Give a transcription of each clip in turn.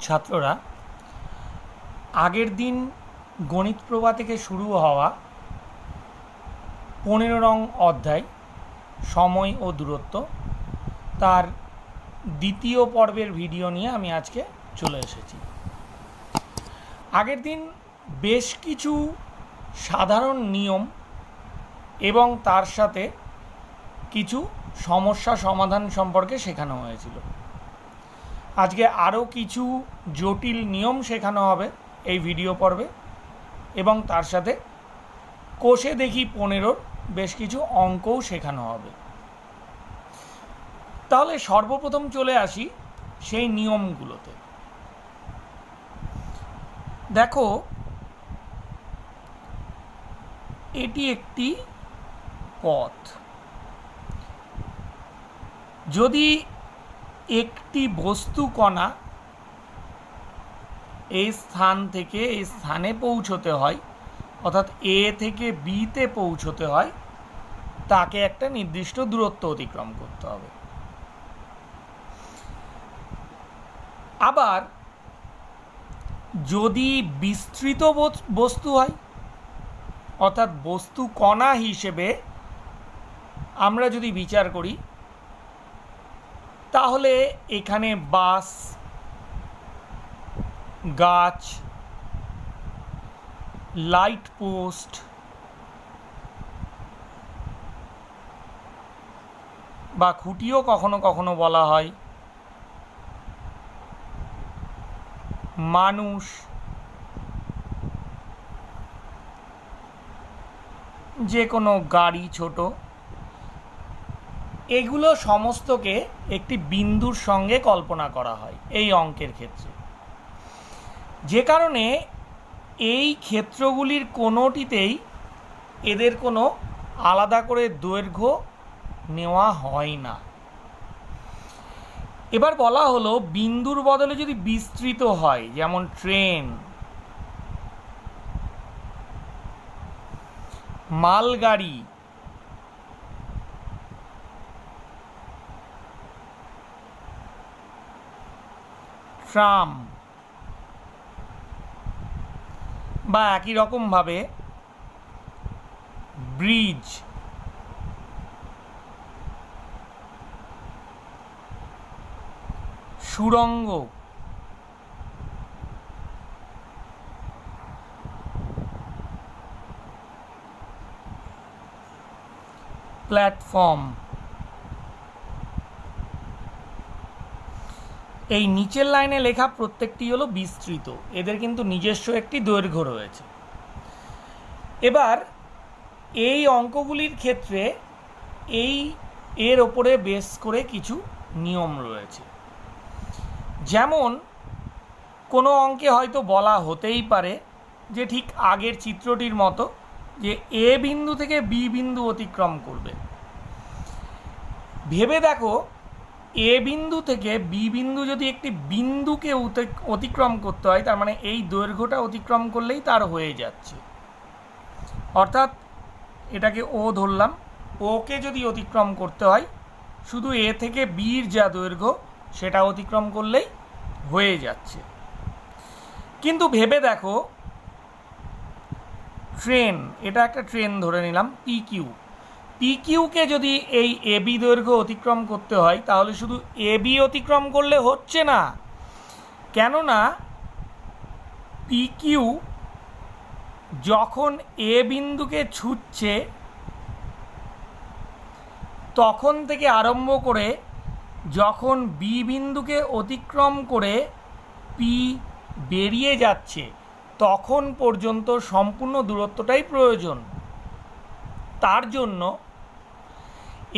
ছাত্ররা, আগের দিন গণিত প্রভা থেকে শুরু হওয়া 15 নং অধ্যায় সময় ও দূরত্ব তার দ্বিতীয় পর্বের ভিডিও নিয়ে আমি আজকে চলে এসেছি। আগের দিন বেশ কিছু সাধারণ নিয়ম এবং তার সাথে কিছু সমস্যা সমাধান সম্পর্কে শেখানো হয়েছিল। আজকে আরও কিছু জটিল নিয়ম শেখানো হবে এই ভিডিও পর্বে এবং তার সাথে কোষে দেখি 15 বেশ কিছু অঙ্কও শেখানো হবে। তাহলে সর্বপ্রথম চলে আসি সেই নিয়মগুলোতে। দেখো, এটি একটি পথ। যদি একটি বস্তু কণা এই স্থান থেকে এই স্থানে পৌঁছতে হয়, অর্থাৎ এ থেকে বিতে পৌঁছতে হয়, তাকে একটা নির্দিষ্ট দূরত্ব অতিক্রম করতে হবে। আবার যদি বিস্তৃত বস্তু হয়, অর্থাৎ বস্তু কণা হিসেবে আমরা যদি বিচার করি, তাহলে এখানে বাস, গাছ, লাইট পোস্ট, বা খুঁটিও কখনো কখনো বলা হয়, মানুষ, যে কোনো গাড়ি ছোট, এগুলো সমস্তকে একটি বিন্দুর সঙ্গে কল্পনা করা হয় এই অঙ্কের ক্ষেত্রে। যে কারণে এই ক্ষেত্রগুলির কোনোটিতেই এদের কোনো আলাদা করে দৈর্ঘ্য নেওয়া হয় না। এবার বলা হলো বিন্দুর বদলে যদি বিস্তৃত হয়, যেমন ট্রেন, মালগাড়ি, ট্রাম, বা একই রকমভাবে ব্রিজ, সুড়ঙ্গ, প্ল্যাটফর্ম, এই নিচের লাইনে লেখা প্রত্যেকটি হলো বিস্তৃত। এদের কিন্তু নিজস্ব একটি দৈর্ঘ্য রয়েছে। এবার এই অঙ্কগুলির ক্ষেত্রে এর ওপরে বেস করে কিছু নিয়ম রয়েছে। যেমন কোনো অঙ্কে হয়তো বলা হতেই পারে যে ঠিক আগের চিত্রটির মতো যে এ বিন্দু থেকে বি বিন্দু অতিক্রম করবে। ভেবে দেখো, এ বিন্দু থেকে বি বিন্দু যদি একটি বিন্দুকে অতিক্রম করতে হয়, তার মানে এই দৈর্ঘ্যটা অতিক্রম করলেই তার হয়ে যাচ্ছে। অর্থাৎ এটাকে ও ধরলাম, ওকে যদি অতিক্রম করতে হয়, শুধু এ থেকে বির যা দৈর্ঘ্য সেটা অতিক্রম করলেই হয়ে যাচ্ছে। কিন্তু ভেবে দেখো, ট্রেন, এটা একটা ট্রেন ধরে নিলাম, পিকিউকে যদি এই এবি দৈর্ঘ্য অতিক্রম করতে হয়, তাহলে শুধু এবি অতিক্রম করলে হচ্ছে না। কেননা পিকিউ যখন এ বিন্দুকে ছুঁচ্ছে তখন থেকে আরম্ভ করে যখন বি বিন্দুকে অতিক্রম করে পি বেরিয়ে যাচ্ছে তখন পর্যন্ত সম্পূর্ণ দূরত্বটাই প্রয়োজন। তার জন্য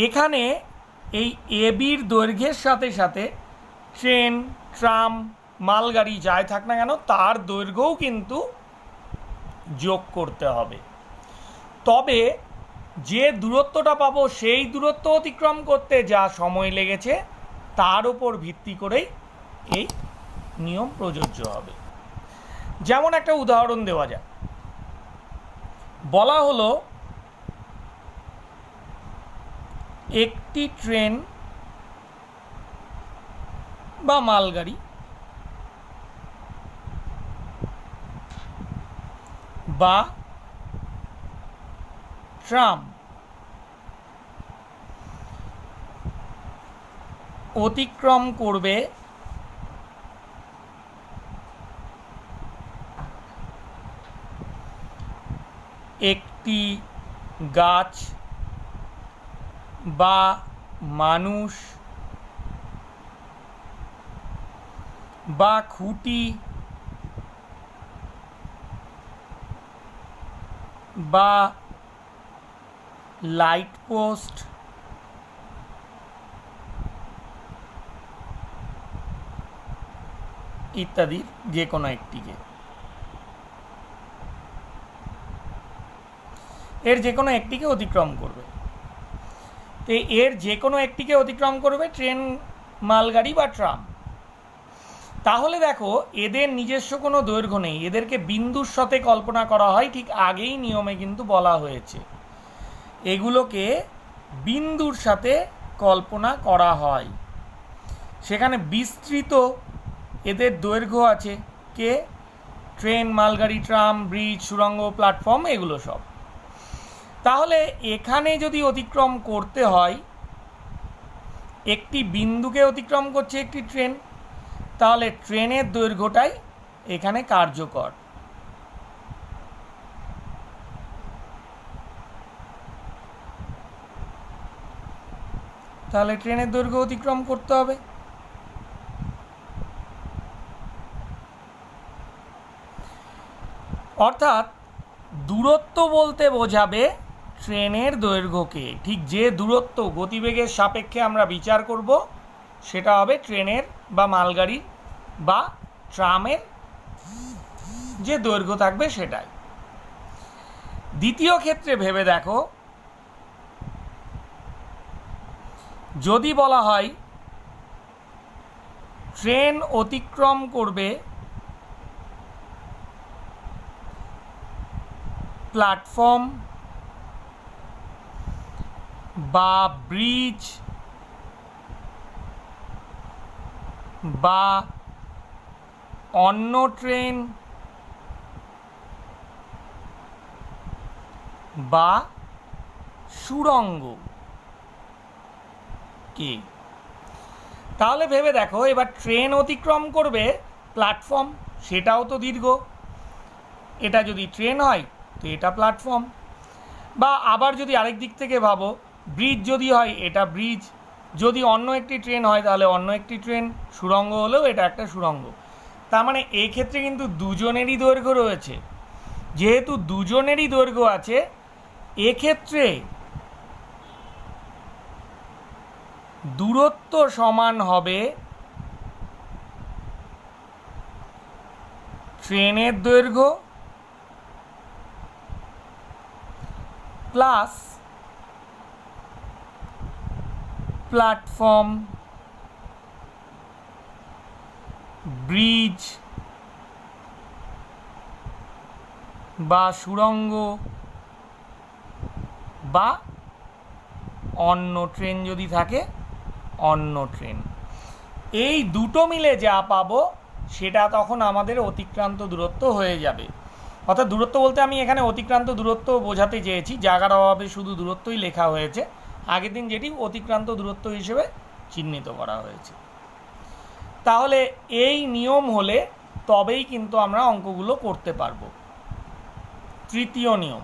এখানে এই এবির দৈর্ঘ্যের সাথে সাথে ট্রেন, ট্রাম, মালগাড়ি যাই থাক না কেন তার দৈর্ঘ্যও কিন্তু যোগ করতে হবে। তবে যে দূরত্বটা পাবো সেই দূরত্ব অতিক্রম করতে যা সময় লেগেছে তার উপর ভিত্তি করেই এই নিয়ম প্রযোজ্য হবে। যেমন একটা উদাহরণ দেওয়া যায়। বলা হলো একটি ট্রেন বা মালগাড়ি বা ট্রাম অতিক্রম করবে একটি গাছ বা মানুষ বা খুঁটি বা লাইট পোস্ট ইত্যাদির যে কোনো একটিকে, এর যে কোনো একটিকে অতিক্রম করবে। তো এর যে কোনো একটিকে অতিক্রম করবে ট্রেন, মালগাড়ি বা ট্রাম। তাহলে দেখো এদের নিজস্ব কোনো দৈর্ঘ্য নেই, এদেরকে বিন্দুর সাথে কল্পনা করা হয়, ঠিক আগেই নিয়মে কিন্তু বলা হয়েছে এগুলোকে বিন্দুর সাথে কল্পনা করা হয়। সেখানে বিস্তৃত এদের দৈর্ঘ্য আছে, কে? ট্রেন, মালগাড়ি, ট্রাম, ব্রিজ, সুড়ঙ্গ, প্ল্যাটফর্ম, এগুলো সব। তাহলে এখানে যদি অতিক্রম করতে হয়, একটি বিন্দুকে অতিক্রম করছে একটি ট্রেন, তাহলে ট্রেনের দৈর্ঘ্যটাই এখানে কার্যকর। তাহলে ট্রেনের দৈর্ঘ্য অতিক্রম করতে হবে। অর্থাৎ দূরত্ব বলতে বোঝাবে ট্রেনের দৈর্ঘ্যকে, ঠিক যে দূরত্ব গতিবেগের সাপেক্ষে আমরা বিচার করব সেটা হবে ট্রেনের বা মালগাড়ির বা ট্রামের যে দৈর্ঘ্য থাকবে সেটাই। দ্বিতীয় ক্ষেত্রে ভেবে দেখো, যদি বলা হয় ট্রেন অতিক্রম করবে প্ল্যাটফর্ম বা ব্রিজ বা অন্য ট্রেন বা সুড়ঙ্গ কে, তাহলে ভেবে দেখো এবার ট্রেন অতিক্রম করবে প্ল্যাটফর্ম, সেটাও তো দীর্ঘ, এটা যদি ট্রেন হয় তো এটা প্ল্যাটফর্ম। বা আবার যদি আরেক দিক থেকে ভাবো, ব্রিজ যদি হয় এটা ব্রিজ, যদি অন্য একটি ট্রেন হয় তাহলে অন্য একটি ট্রেন, সুড়ঙ্গ হলেও এটা একটা সুড়ঙ্গ। তার মানে এই ক্ষেত্রে কিন্তু দুজনেরই দৈর্ঘ্য রয়েছে। যেহেতু দুজনেরই দৈর্ঘ্য আছে, এক্ষেত্রে দূরত্ব সমান হবে ট্রেনের দৈর্ঘ্য প্লাস প্ল্যাটফর্ম, ব্রিজ বা সুড়ঙ্গ বা অন্য ট্রেন যদি থাকে অন্য ট্রেন, এই দুটো মিলে যা পাবো সেটা তখন আমাদের অতিক্রান্ত দূরত্ব হয়ে যাবে। অর্থাৎ দূরত্ব বলতে আমি এখানে অতিক্রান্ত দূরত্ব বোঝাতে চেয়েছি, জায়গার অভাবে শুধু দূরত্বই লেখা হয়েছে, আগের দিন যেটি অতিক্রান্ত দূরত্ব হিসেবে চিহ্নিত করা হয়েছে। তাহলে এই নিয়ম হলে তবেই কিন্তু আমরা অঙ্কগুলো করতে পারবো। তৃতীয় নিয়ম,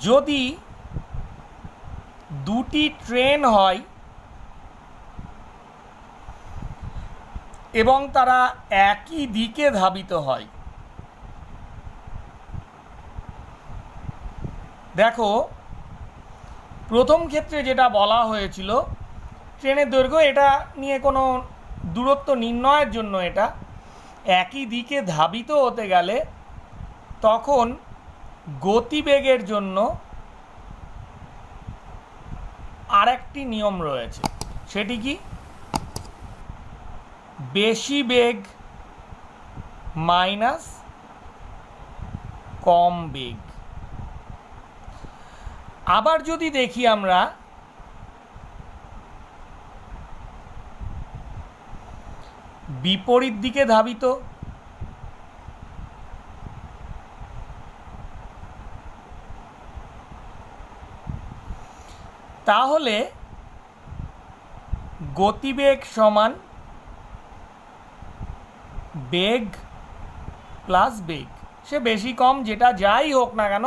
যদি দুটি ট্রেন হয় এবং তারা একই দিকে ধাবিত হয়, দেখো প্রথম ক্ষেত্রে যেটা বলা হয়েছিল ট্রেনের দৈর্ঘ্য, এটা নিয়ে কোনো দূরত্ব নির্ণয়ের জন্য এটা একই দিকে ধাবিত হতে গেলে তখন গতিবেগের জন্য আরেকটি নিয়ম রয়েছে। সেটি কি? বেশি বেগ মাইনাস কম বেগ। আবার যদি দেখি আমরা, বিপরীত দিকে ধাবিত, তাহলে গতিবেগ সমান বেগ প্লাস বেগ, সে বেশি কম যেটা যাই হোক না কেন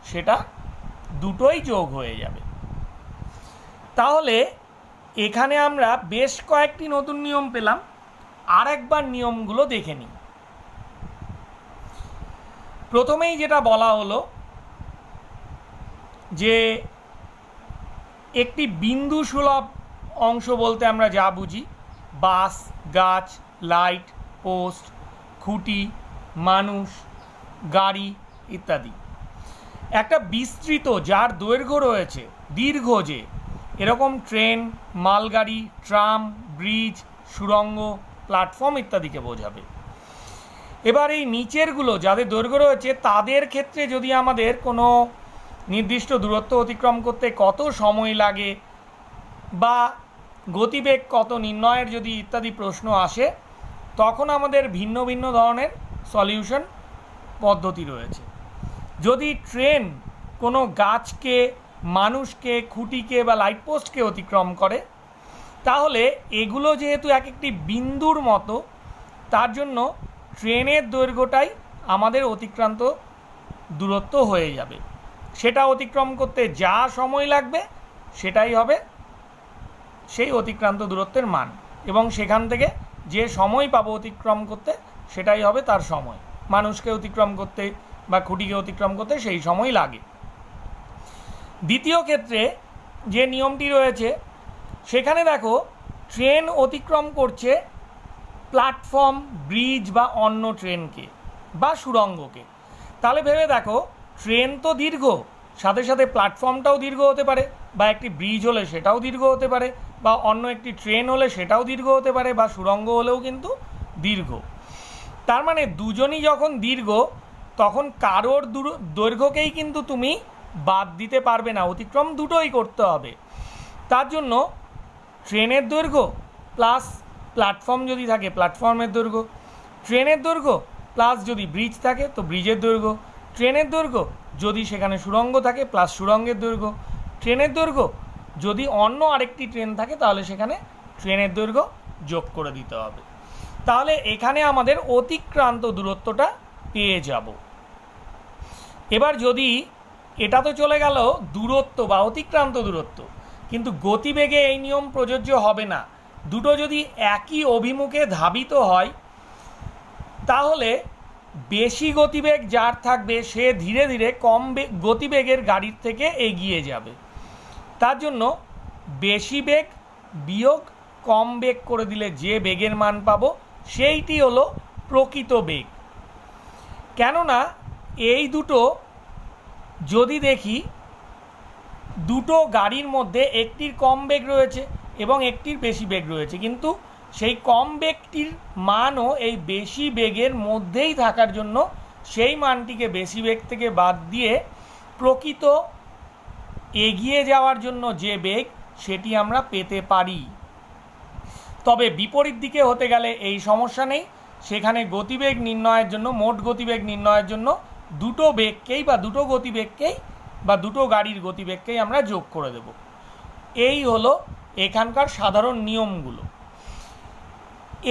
সেটা দুটোই যোগ হয়ে যাবে। তাহলে এখানে আমরা বেশ কয়েকটি নতুন নিয়ম পেলাম, আর একবার নিয়মগুলো দেখে নিই। প্রথমেই যেটা বলা হলো যে একটি বিন্দু সুলভ অংশ বলতে আমরা যা বুঝি, বাস, গাছ, লাইট, পোস্ট, খুঁটি, মানুষ, গাড়ি ইত্যাদি, একটা বিস্তৃত যার দৈর্ঘ্য রয়েছে দীর্ঘ, যে এরকম ট্রেন, মালগাড়ি, ট্রাম, ব্রিজ, সুড়ঙ্গ, প্ল্যাটফর্ম ইত্যাদিকে বোঝাবে। এবার এই নিচেরগুলো যাদের দৈর্ঘ্য রয়েছে তাদের ক্ষেত্রে যদি আমাদের কোনো নির্দিষ্ট দূরত্ব অতিক্রম করতে কত সময় লাগে বা গতিবেগ কত নির্ণয়ের যদি ইত্যাদি প্রশ্ন আসে, তখন আমাদের ভিন্ন ভিন্ন ধরনের সলিউশন পদ্ধতি রয়েছে। যদি ট্রেন কোনো গাছকে, মানুষকে, খুঁটিকে বা লাইট পোস্টকে অতিক্রম করে, তাহলে এগুলো যেহেতু এক একটি বিন্দুর মতো, তার জন্য ট্রেনের দৈর্ঘ্যটাই আমাদের অতিক্রান্ত দূরত্ব হয়ে যাবে। সেটা অতিক্রম করতে যা সময় লাগবে সেটাই হবে সেই অতিক্রান্ত দূরত্বের মান, এবং সেখান থেকে যে সময় পাবো অতিক্রম করতে সেটাই হবে তার সময়। মানুষকে অতিক্রম করতে বা খুঁটিকে অতিক্রম করতে সেই সময় লাগে। দ্বিতীয় ক্ষেত্রে যে নিয়মটি রয়েছে সেখানে দেখো, ট্রেন অতিক্রম করছে প্ল্যাটফর্ম, ব্রিজ বা অন্য ট্রেনকে বা সুড়ঙ্গকে। তাহলে ভেবে দেখো, ট্রেন তো দীর্ঘ, সাথে সাথে প্ল্যাটফর্মটাও দীর্ঘ হতে পারে, বা একটি ব্রিজ হলে সেটাও দীর্ঘ হতে পারে, বা অন্য একটি ট্রেন হলে সেটাও দীর্ঘ হতে পারে, বা সুড়ঙ্গ হলেও কিন্তু দীর্ঘ। তার মানে দুজনই যখন দীর্ঘ, তখন কারোর দৈর্ঘ্যকেই কিন্তু তুমি বাদ দিতে পারবে না, অতিক্রম দুটোই করতে হবে। তার জন্য ট্রেনের দৈর্ঘ্য প্লাস প্ল্যাটফর্ম যদি থাকে প্ল্যাটফর্মের দৈর্ঘ্য, ট্রেনের দৈর্ঘ্য প্লাস যদি ব্রিজ থাকে তো ব্রিজের দৈর্ঘ্য, ট্রেনের দৈর্ঘ্য যদি সেখানে সুড়ঙ্গ থাকে প্লাস সুড়ঙ্গের দৈর্ঘ্য, ট্রেনের দৈর্ঘ্য যদি অন্য আরেকটি ট্রেন থাকে তাহলে সেখানে ট্রেনের দৈর্ঘ্য যোগ করে দিতে হবে। তাহলে এখানে আমাদের অতিক্রান্ত দূরত্বটা পেয়ে যাব। এবার যদি এটা তো চলে গেল দূরত্ব বা অতিক্রান্ত দূরত্ব, কিন্তু গতিবেগে এই নিয়ম প্রযোজ্য হবে না। দুটো যদি একই অভিমুখে ধাবিত হয় তাহলে বেশি গতিবেগ যার থাকবে সে ধীরে ধীরে কম গতিবেগের গাড়ির থেকে এগিয়ে যাবে। তার জন্য বেশি বেগ বিয়োগ কম বেগ করে দিলে যে বেগের মান পাবো সেইটি হলো প্রকৃত বেগ। কেননা এই দুটো যদি দেখি, দুটো গাড়ির মধ্যে একটির কম বেগ রয়েছে এবং একটির বেশি বেগ রয়েছে, কিন্তু সেই কম বেগটির মানও এই বেশি বেগের মধ্যেই থাকার জন্য সেই মানটিকে বেশি বেগ থেকে বাদ দিয়ে প্রকৃত এগিয়ে যাওয়ার জন্য যে বেগ সেটি আমরা পেতে পারি। তবে বিপরীত দিকে হতে গেলে এই সমস্যা নেই, সেখানে গতিবেগ নির্ণয়ের জন্য, মোট গতিবেগ নির্ণয়ের জন্য দুটো বেগকেই বা দুটো গতিবেগকেই বা দুটো গাড়ির গতিবেগকেই আমরা যোগ করে দেব। এই হলো এখানকার সাধারণ নিয়মগুলো।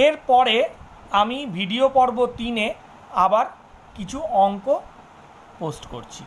এরপরে আমি ভিডিও পর্ব 3-এ আবার কিছু অঙ্ক পোস্ট করছি।